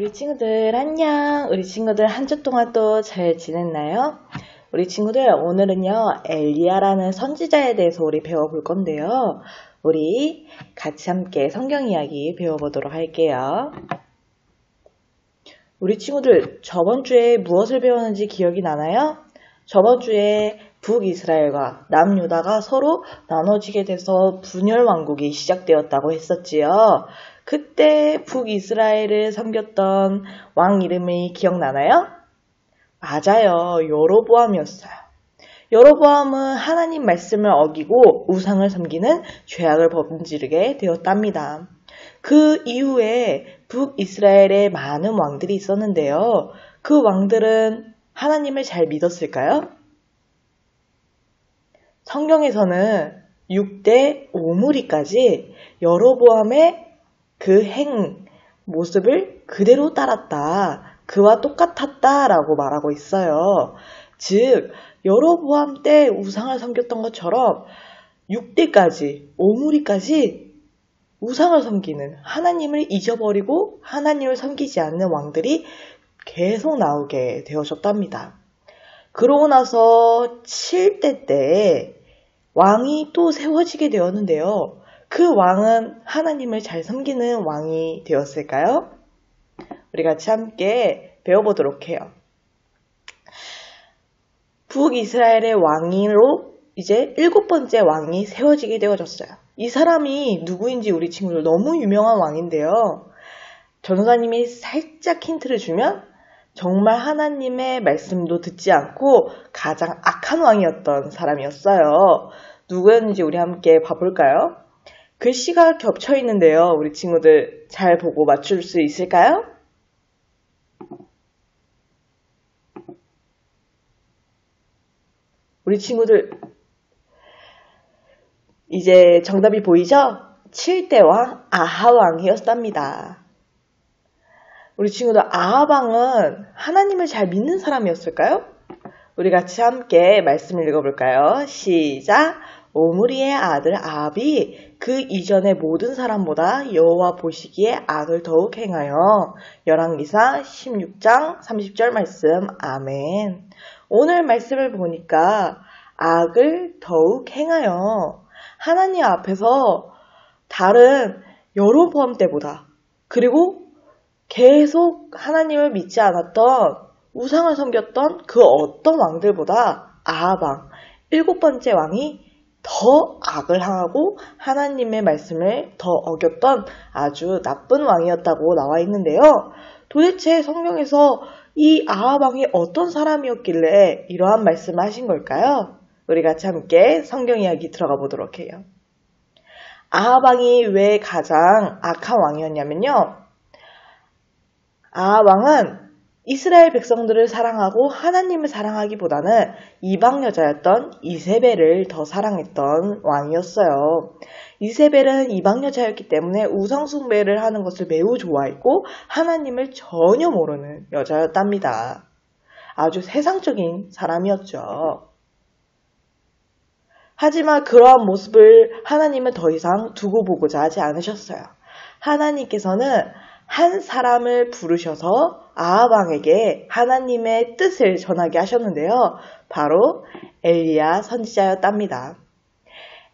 우리 친구들 안녕. 우리 친구들 한 주 동안 또 잘 지냈나요? 우리 친구들 오늘은요 엘리야라는 선지자에 대해서 우리 배워볼 건데요. 우리 같이 함께 성경 이야기 배워보도록 할게요. 우리 친구들 저번 주에 무엇을 배웠는지 기억이 나나요? 저번 주에 북이스라엘과 남유다가 서로 나눠지게 돼서 분열 왕국이 시작되었다고 했었지요. 그때 북이스라엘을 섬겼던 왕 이름이 기억나나요? 맞아요. 여로보암이었어요. 여로보암은 하나님 말씀을 어기고 우상을 섬기는 죄악을 범지르게 되었답니다. 그 이후에 북이스라엘에 많은 왕들이 있었는데요. 그 왕들은 하나님을 잘 믿었을까요? 성경에서는 6대 오므리까지 여로보암의 그 모습을 그대로 따랐다. 그와 똑같았다 라고 말하고 있어요. 즉 여로보암 때 우상을 섬겼던 것처럼 6대까지 오므리까지 우상을 섬기는 하나님을 잊어버리고 하나님을 섬기지 않는 왕들이 계속 나오게 되어졌답니다. 그러고 나서 7대 때 왕이 또 세워지게 되었는데요. 그 왕은 하나님을 잘 섬기는 왕이 되었을까요? 우리 같이 함께 배워보도록 해요. 북이스라엘의 왕으로 이제 7번째 왕이 세워지게 되어졌어요. 이 사람이 누구인지 우리 친구들 너무 유명한 왕인데요. 전도사님이 살짝 힌트를 주면 정말 하나님의 말씀도 듣지 않고 가장 악한 왕이었던 사람이었어요. 누구였는지 우리 함께 봐볼까요? 글씨가 겹쳐 있는데요. 우리 친구들 잘 보고 맞출 수 있을까요? 우리 친구들 이제 정답이 보이죠? 7대 왕 아합왕이었답니다. 우리 친구들 아합 왕은 하나님을 잘 믿는 사람이었을까요? 우리 같이 함께 말씀을 읽어볼까요? 시작! 오므리의 아들 아합이 그 이전의 모든 사람보다 여호와 보시기에 악을 더욱 행하여 열왕기상 16장 30절 말씀 아멘. 오늘 말씀을 보니까 악을 더욱 행하여 하나님 앞에서 다른 여로보암 때보다 그리고 계속 하나님을 믿지 않았던 우상을 섬겼던 그 어떤 왕들보다 아합 왕 7번째 왕이 더 악을 행하고 하나님의 말씀을 더 어겼던 아주 나쁜 왕이었다고 나와 있는데요. 도대체 성경에서 이 아합 왕이 어떤 사람이었길래 이러한 말씀을 하신 걸까요? 우리 같이 함께 성경 이야기 들어가 보도록 해요. 아합 왕이 왜 가장 악한 왕이었냐면요. 아합 왕은 이스라엘 백성들을 사랑하고 하나님을 사랑하기보다는 이방 여자였던 이세벨을 더 사랑했던 왕이었어요. 이세벨은 이방 여자였기 때문에 우상 숭배를 하는 것을 매우 좋아했고 하나님을 전혀 모르는 여자였답니다. 아주 세상적인 사람이었죠. 하지만 그러한 모습을 하나님은 더 이상 두고 보고자 하지 않으셨어요. 하나님께서는 한 사람을 부르셔서 아합 왕에게 하나님의 뜻을 전하게 하셨는데요. 바로 엘리야 선지자였답니다.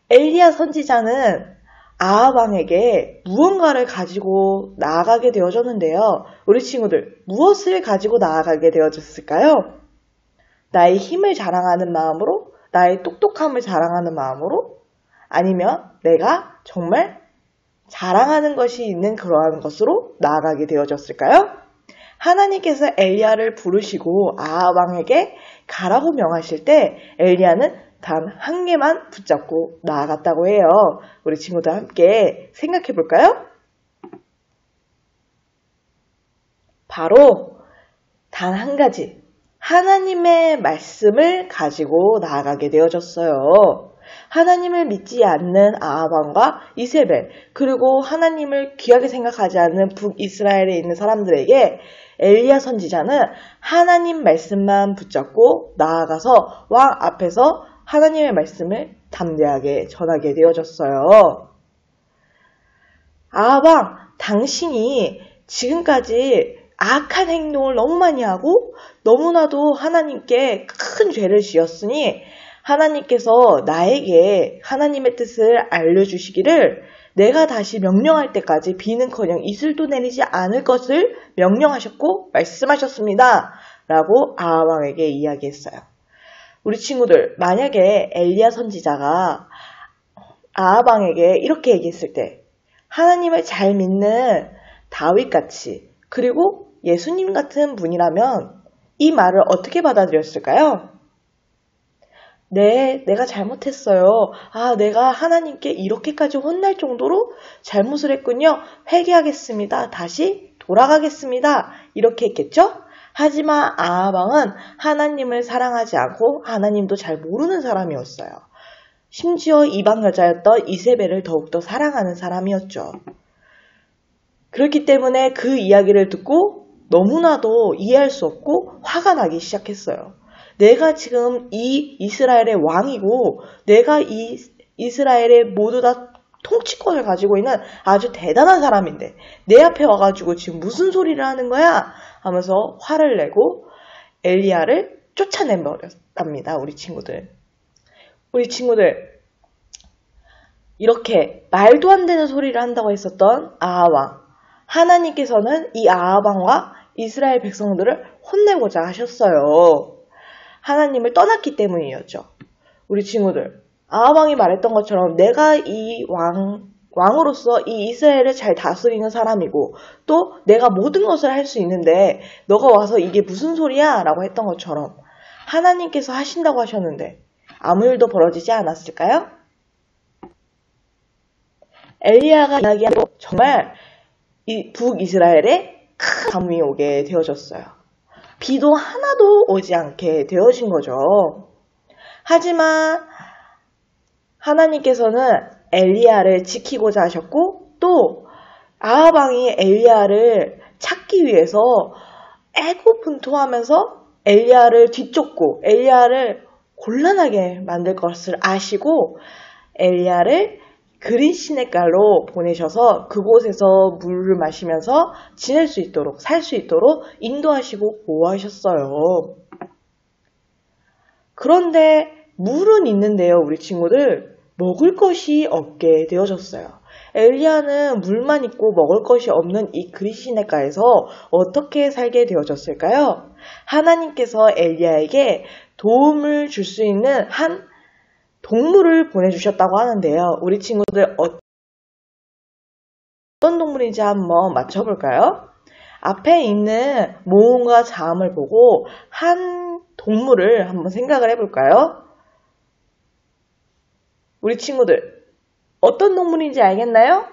엘리야 선지자는 아합 왕에게 무언가를 가지고 나아가게 되어졌는데요. 우리 친구들 무엇을 가지고 나아가게 되어졌을까요? 나의 힘을 자랑하는 마음으로? 나의 똑똑함을 자랑하는 마음으로? 아니면 내가 정말 자랑하는 것이 있는 그러한 것으로 나아가게 되어졌을까요? 하나님께서 엘리야를 부르시고 아합 왕에게 가라고 명하실 때 엘리야는 단 한 개만 붙잡고 나아갔다고 해요. 우리 친구들 함께 생각해 볼까요? 바로 단 한 가지 하나님의 말씀을 가지고 나아가게 되어졌어요. 하나님을 믿지 않는 아합 왕과 이세벨 그리고 하나님을 귀하게 생각하지 않는 북이스라엘에 있는 사람들에게 엘리야 선지자는 하나님 말씀만 붙잡고 나아가서 왕 앞에서 하나님의 말씀을 담대하게 전하게 되어졌어요. 아합 왕, 당신이 지금까지 악한 행동을 너무 많이 하고 너무나도 하나님께 큰 죄를 지었으니 하나님께서 나에게 하나님의 뜻을 알려주시기를 내가 다시 명령할 때까지 비는커녕 이슬도 내리지 않을 것을 명령하셨고 말씀하셨습니다. 라고 아하방에게 이야기했어요. 우리 친구들, 만약에 엘리야 선지자가 아하방에게 이렇게 얘기했을 때 하나님을 잘 믿는 다윗같이 그리고 예수님 같은 분이라면 이 말을 어떻게 받아들였을까요? 네, 내가 잘못했어요. 내가 하나님께 이렇게까지 혼날 정도로 잘못을 했군요. 회개하겠습니다. 다시 돌아가겠습니다. 이렇게 했겠죠? 하지만 아하방은 하나님을 사랑하지 않고 하나님도 잘 모르는 사람이었어요. 심지어 이방 여자였던 이세벨을 더욱더 사랑하는 사람이었죠. 그렇기 때문에 그 이야기를 듣고 너무나도 이해할 수 없고 화가 나기 시작했어요. 내가 지금 이 이스라엘의 왕이고 내가 이 이스라엘의 모두 다 통치권을 가지고 있는 아주 대단한 사람인데 내 앞에 와가지고 지금 무슨 소리를 하는 거야? 하면서 화를 내고 엘리야를 쫓아내버렸답니다. 우리 친구들. 이렇게 말도 안 되는 소리를 한다고 했었던 아하왕. 하나님께서는 이 아하방과 이스라엘 백성들을 혼내고자 하셨어요. 하나님을 떠났기 때문이었죠. 우리 친구들, 아하방이 말했던 것처럼 내가 이 왕으로서 이 이스라엘을 잘 다스리는 사람이고 또 내가 모든 것을 할 수 있는데 너가 와서 이게 무슨 소리야? 라고 했던 것처럼 하나님께서 하신다고 하셨는데 아무 일도 벌어지지 않았을까요? 엘리야가 이야기한 거 정말 이 북이스라엘에 큰 가뭄이 오게 되어졌어요. 비도 하나도 오지 않게 되어진 거죠. 하지만 하나님께서는 엘리야를 지키고자 하셨고 또 아하방이 엘리야를 찾기 위해서 애고분투하면서 엘리야를 뒤쫓고 엘리야를 곤란하게 만들 것을 아시고 엘리야를 그린 시냇가로 보내셔서 그곳에서 물을 마시면서 지낼 수 있도록 살 수 있도록 인도하시고 보호하셨어요. 그런데 물은 있는데요, 우리 친구들 먹을 것이 없게 되어졌어요. 엘리야는 물만 있고 먹을 것이 없는 이 그린 시냇가에서 어떻게 살게 되어졌을까요? 하나님께서 엘리야에게 도움을 줄 수 있는 한 동물을 보내주셨다고 하는데요. 우리 친구들 어떤 동물인지 한번 맞춰볼까요? 앞에 있는 모음과 자음을 보고 한 동물을 한번 생각을 해볼까요? 우리 친구들 어떤 동물인지 알겠나요?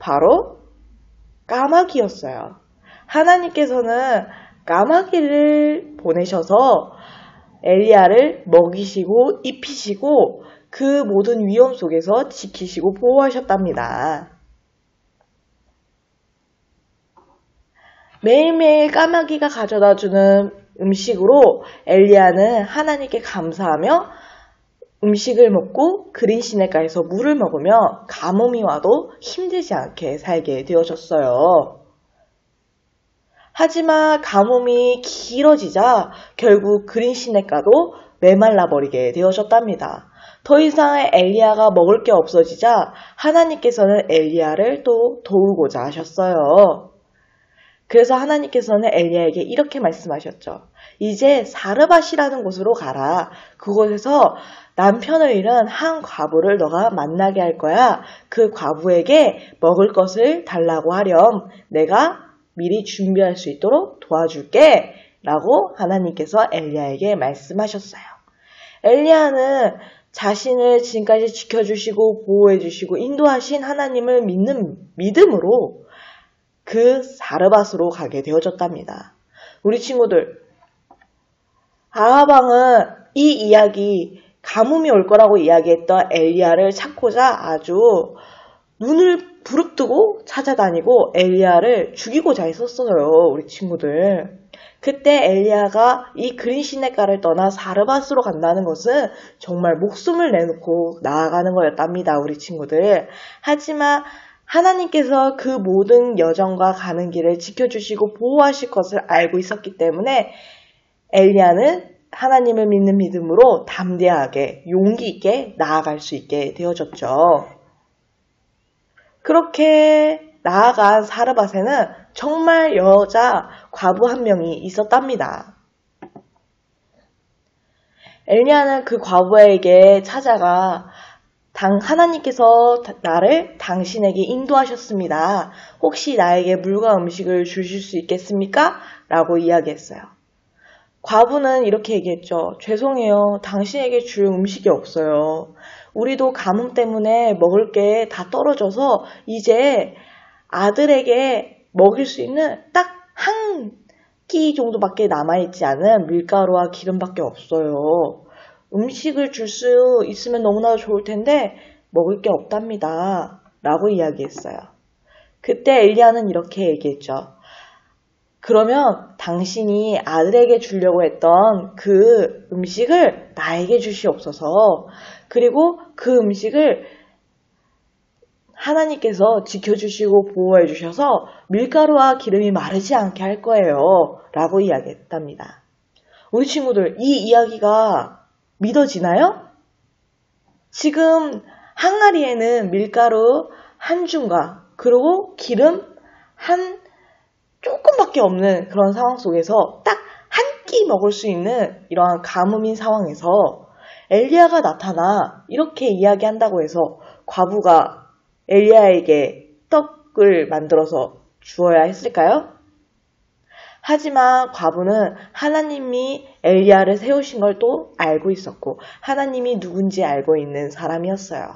바로 까마귀였어요. 하나님께서는 까마귀를 보내셔서 엘리야를 먹이시고 입히시고 그 모든 위험 속에서 지키시고 보호하셨답니다. 매일매일 까마귀가 가져다주는 음식으로 엘리야는 하나님께 감사하며 음식을 먹고 그린 시냇가에서 물을 먹으며 가뭄이 와도 힘들지 않게 살게 되어졌어요. 하지만 가뭄이 길어지자 결국 그린 시냇가도 메말라 버리게 되어졌답니다. 더 이상 엘리야가 먹을 게 없어지자 하나님께서는 엘리야를 또 도우고자 하셨어요. 그래서 하나님께서는 엘리야에게 이렇게 말씀하셨죠. 이제 사르밧이라는 곳으로 가라. 그곳에서 남편을 잃은 한 과부를 너가 만나게 할 거야. 그 과부에게 먹을 것을 달라고 하렴. 내가 미리 준비할 수 있도록 도와줄게 라고 하나님께서 엘리야에게 말씀하셨어요. 엘리야는 자신을 지금까지 지켜주시고 보호해주시고 인도하신 하나님을 믿는 믿음으로 그 사르밧으로 가게 되어졌답니다. 우리 친구들, 아하방은 이 이야기, 가뭄이 올 거라고 이야기했던 엘리야를 찾고자 아주 눈을 부릅뜨고 찾아다니고 엘리야를 죽이고자 했었어요. 우리 친구들. 그때 엘리야가 이 그린 시냇가를 떠나 사르밧으로 간다는 것은 정말 목숨을 내놓고 나아가는 거였답니다. 우리 친구들. 하지만 하나님께서 그 모든 여정과 가는 길을 지켜주시고 보호하실 것을 알고 있었기 때문에 엘리야는 하나님을 믿는 믿음으로 담대하게 용기 있게 나아갈 수 있게 되어졌죠. 그렇게 나아간 사르밧에는 정말 여자 과부 한 명이 있었답니다. 엘리야는 그 과부에게 찾아가 하나님께서 나를 당신에게 인도하셨습니다. 혹시 나에게 물과 음식을 주실 수 있겠습니까? 라고 이야기했어요. 과부는 이렇게 얘기했죠. 죄송해요. 당신에게 줄 음식이 없어요. 우리도 가뭄 때문에 먹을 게 다 떨어져서 이제 아들에게 먹일 수 있는 딱 한 끼 정도밖에 남아있지 않은 밀가루와 기름밖에 없어요. 음식을 줄 수 있으면 너무나 좋을 텐데 먹을 게 없답니다. 라고 이야기했어요. 그때 엘리야는 이렇게 얘기했죠. 그러면 당신이 아들에게 주려고 했던 그 음식을 나에게 주시옵소서. 그리고 그 음식을 하나님께서 지켜주시고 보호해 주셔서 밀가루와 기름이 마르지 않게 할 거예요. 라고 이야기했답니다. 우리 친구들, 이 이야기가 믿어지나요? 지금 항아리에는 밀가루 한 줌과 그리고 기름 한 조금밖에 없는 그런 상황 속에서 딱 한 끼 먹을 수 있는 이러한 가뭄인 상황에서 엘리야가 나타나 이렇게 이야기한다고 해서 과부가 엘리야에게 떡을 만들어서 주어야 했을까요? 하지만 과부는 하나님이 엘리야를 세우신 걸 또 알고 있었고 하나님이 누군지 알고 있는 사람이었어요.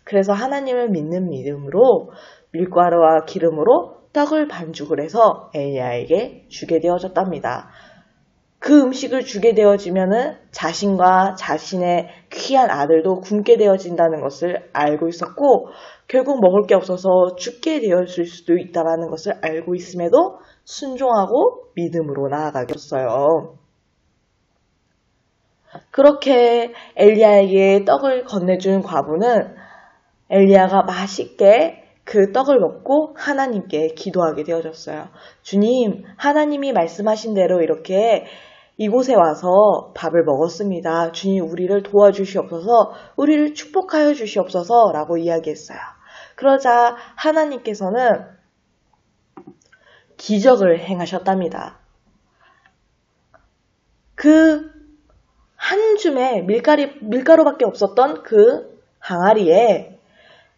그래서 하나님을 믿는 믿음으로 밀가루와 기름으로 떡을 반죽을 해서 엘리야에게 주게 되어졌답니다. 그 음식을 주게 되어지면은 자신과 자신의 귀한 아들도 굶게 되어진다는 것을 알고 있었고 결국 먹을 게 없어서 죽게 되었을 수도 있다는 것을 알고 있음에도 순종하고 믿음으로 나아가게 됐어요. 그렇게 엘리야에게 떡을 건네준 과부는 엘리야가 맛있게 그 떡을 먹고 하나님께 기도하게 되어졌어요. 주님, 하나님이 말씀하신 대로 이렇게 이곳에 와서 밥을 먹었습니다. 주님, 우리를 도와주시옵소서, 우리를 축복하여 주시옵소서 라고 이야기했어요. 그러자 하나님께서는 기적을 행하셨답니다. 그 한 줌에 밀가루밖에 없었던 그 항아리에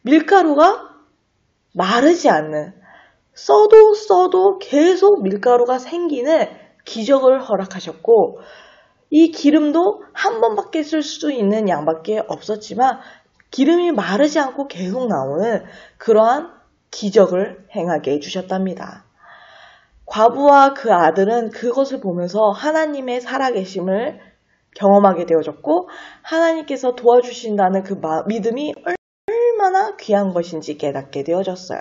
밀가루가 마르지 않는, 써도 계속 밀가루가 생기는 기적을 허락하셨고 이 기름도 한 번밖에 쓸 수 있는 양밖에 없었지만 기름이 마르지 않고 계속 나오는 그러한 기적을 행하게 해주셨답니다. 과부와 그 아들은 그것을 보면서 하나님의 살아계심을 경험하게 되어졌고 하나님께서 도와주신다는 그 믿음이 얼마나 귀한 것인지 깨닫게 되어졌어요.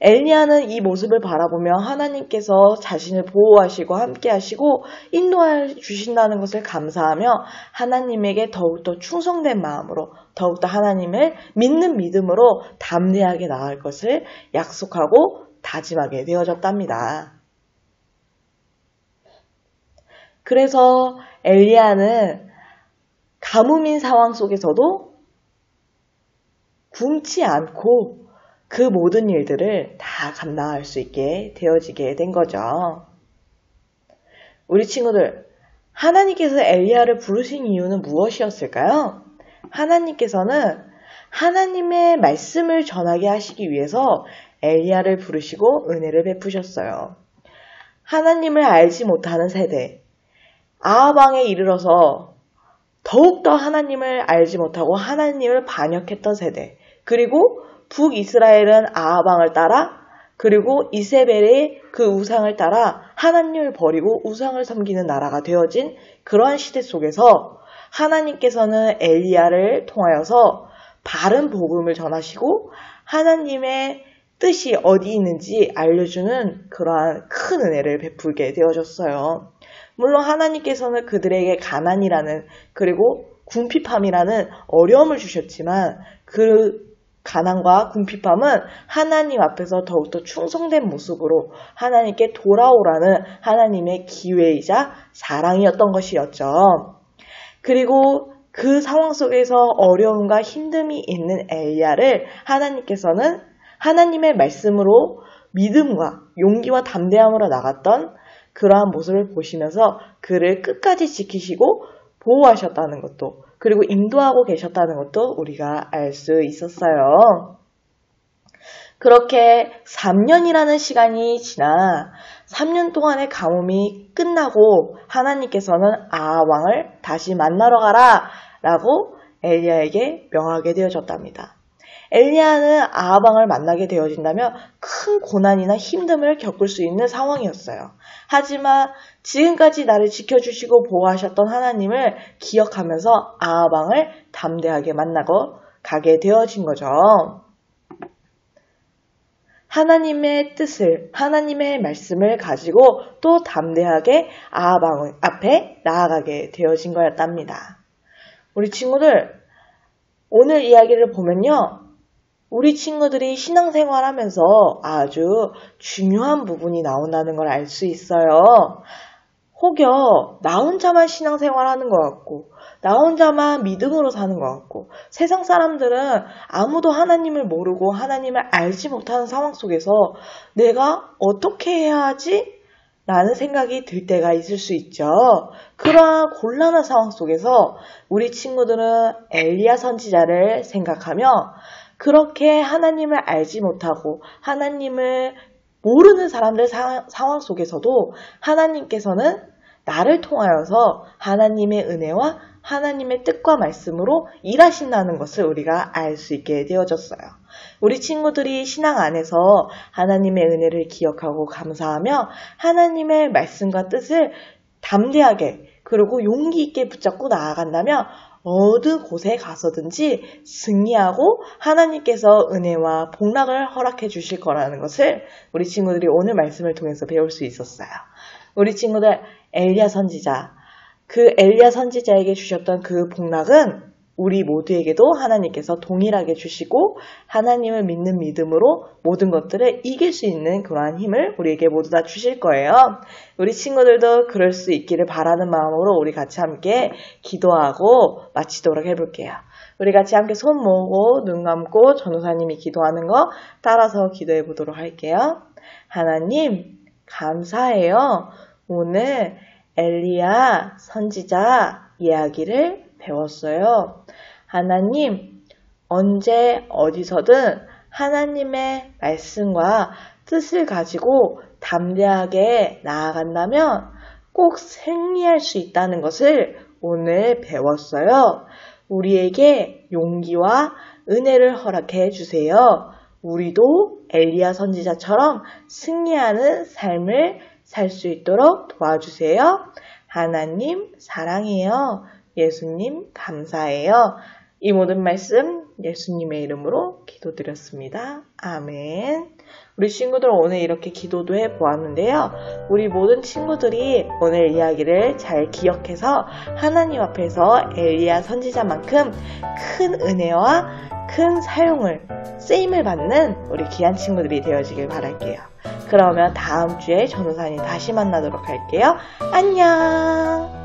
엘리야는 이 모습을 바라보며 하나님께서 자신을 보호하시고 함께하시고 인도해 주신다는 것을 감사하며 하나님에게 더욱더 충성된 마음으로 더욱더 하나님을 믿는 믿음으로 담대하게 나아갈 것을 약속하고 다짐하게 되어졌답니다. 그래서 엘리야는 가뭄인 상황 속에서도 굶지 않고 그 모든 일들을 다 감당할 수 있게 되어지게 된 거죠. 우리 친구들, 하나님께서 엘리야를 부르신 이유는 무엇이었을까요? 하나님께서는 하나님의 말씀을 전하게 하시기 위해서 엘리야를 부르시고 은혜를 베푸셨어요. 하나님을 알지 못하는 세대, 아합 왕에 이르러서 더욱더 하나님을 알지 못하고 하나님을 반역했던 세대, 그리고 북이스라엘은 아합 왕을 따라 그리고 이세벨의 그 우상을 따라 하나님을 버리고 우상을 섬기는 나라가 되어진 그러한 시대 속에서 하나님께서는 엘리야를 통하여서 바른 복음을 전하시고 하나님의 뜻이 어디 있는지 알려주는 그러한 큰 은혜를 베풀게 되어졌어요. 물론 하나님께서는 그들에게 가난이라는 그리고 궁핍함이라는 어려움을 주셨지만 그 가난과 궁핍함은 하나님 앞에서 더욱더 충성된 모습으로 하나님께 돌아오라는 하나님의 기회이자 사랑이었던 것이었죠. 그리고 그 상황 속에서 어려움과 힘듦이 있는 엘리야를 하나님께서는 하나님의 말씀으로 믿음과 용기와 담대함으로 나갔던 그러한 모습을 보시면서 그를 끝까지 지키시고 보호하셨다는 것도, 그리고 인도하고 계셨다는 것도 우리가 알 수 있었어요. 그렇게 3년이라는 시간이 지나 3년 동안의 가뭄이 끝나고 하나님께서는 아하 왕을 다시 만나러 가라 라고 엘리야에게 명하게 되어졌답니다. 엘리야는 아하 왕을 만나게 되어진다면 큰 고난이나 힘듦을 겪을 수 있는 상황이었어요. 하지만 지금까지 나를 지켜주시고 보호하셨던 하나님을 기억하면서 아하 왕을 담대하게 만나고 가게 되어진 거죠. 하나님의 뜻을, 하나님의 말씀을 가지고 또 담대하게 아하 왕 앞에 나아가게 되어진 거였답니다. 우리 친구들, 오늘 이야기를 보면요. 우리 친구들이 신앙생활하면서 아주 중요한 부분이 나온다는 걸 알 수 있어요. 혹여 나 혼자만 신앙생활하는 것 같고 나 혼자만 믿음으로 사는 것 같고 세상 사람들은 아무도 하나님을 모르고 하나님을 알지 못하는 상황 속에서 내가 어떻게 해야 하지? 라는 생각이 들 때가 있을 수 있죠. 그러한 곤란한 상황 속에서 우리 친구들은 엘리야 선지자를 생각하며 그렇게 하나님을 알지 못하고 하나님을 모르는 사람들 상황 속에서도 하나님께서는 나를 통하여서 하나님의 은혜와 하나님의 뜻과 말씀으로 일하신다는 것을 우리가 알 수 있게 되어졌어요. 우리 친구들이 신앙 안에서 하나님의 은혜를 기억하고 감사하며 하나님의 말씀과 뜻을 담대하게 그리고 용기 있게 붙잡고 나아간다면 어느 곳에 가서든지 승리하고 하나님께서 은혜와 복락을 허락해 주실 거라는 것을 우리 친구들이 오늘 말씀을 통해서 배울 수 있었어요. 우리 친구들 엘리야 선지자, 그 엘리야 선지자에게 주셨던 그 복락은 우리 모두에게도 하나님께서 동일하게 주시고 하나님을 믿는 믿음으로 모든 것들을 이길 수 있는 그러한 힘을 우리에게 모두 다 주실 거예요. 우리 친구들도 그럴 수 있기를 바라는 마음으로 우리 같이 함께 기도하고 마치도록 해볼게요. 우리 같이 함께 손 모으고 눈 감고 전도사님이 기도하는 거 따라서 기도해 보도록 할게요. 하나님 감사해요. 오늘 엘리야 선지자 이야기를 배웠어요. 하나님, 언제 어디서든 하나님의 말씀과 뜻을 가지고 담대하게 나아간다면 꼭 승리할 수 있다는 것을 오늘 배웠어요. 우리에게 용기와 은혜를 허락해 주세요. 우리도 엘리야 선지자처럼 승리하는 삶을 살 수 있도록 도와주세요. 하나님 사랑해요. 예수님 감사해요. 이 모든 말씀 예수님의 이름으로 기도드렸습니다. 아멘. 우리 친구들 오늘 이렇게 기도도 해보았는데요. 우리 모든 친구들이 오늘 이야기를 잘 기억해서 하나님 앞에서 엘리야 선지자만큼 큰 은혜와 큰 쓰임을 받는 우리 귀한 친구들이 되어지길 바랄게요. 그러면 다음 주에 전도사님 다시 만나도록 할게요. 안녕.